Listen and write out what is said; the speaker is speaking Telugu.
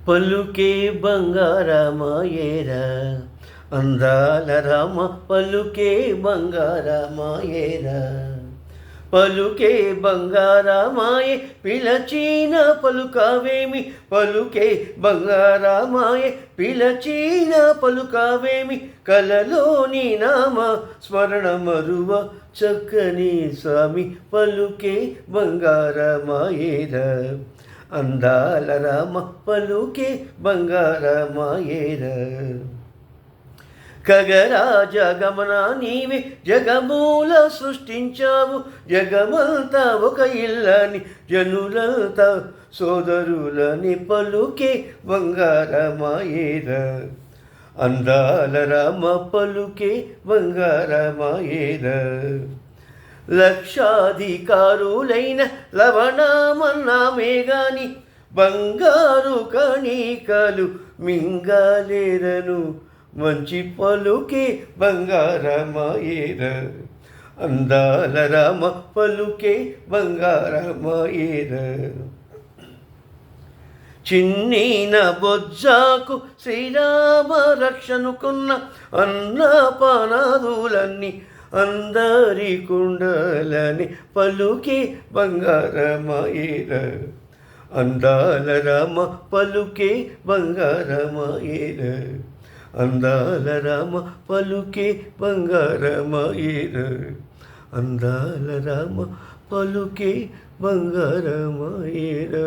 పలుకే బంగారమాయేరా అందాల రామ పలుకే బంగారమాయేరా పలుకే బంగారమాయే పిలచిన పలుకావేమి పలుకే బంగారమాయే పిలచిన పలుకావేమి కలలోని నామ స్మరణ మరువ చక్కని స్వామి పలుకే బంగారమాయేరా అందాల రామ పలుకే బంగారమాయేరా ఖగరాజ గమన నీవే జగమూల సృష్టించావు జగమంతా ఒక ఇల్లని జనులంతా సోదరులని పలుకే బంగారమాయేరా అందాల రామ పలుకే బంగారమాయేరా లక్షాధికారులైన లవణమన్నామే గాని బంగారు కణికలు మింగలేరను మంచి పలుకే బంగారమాయేరా అందాల రామ పలుకే బంగారమాయేరా చిన్నీన బొజ్జాకు శ్రీరామ రక్షనుకున్న అన్నపానాదులన్నీ అందరి కుండలని పలుకే బంగారమాయేరా అందాల రామ పలుకే బంగారమాయేరా అందాల రామ పలుకే బంగారమాయేరా అందాల రామ పలుకే బంగారమాయేరా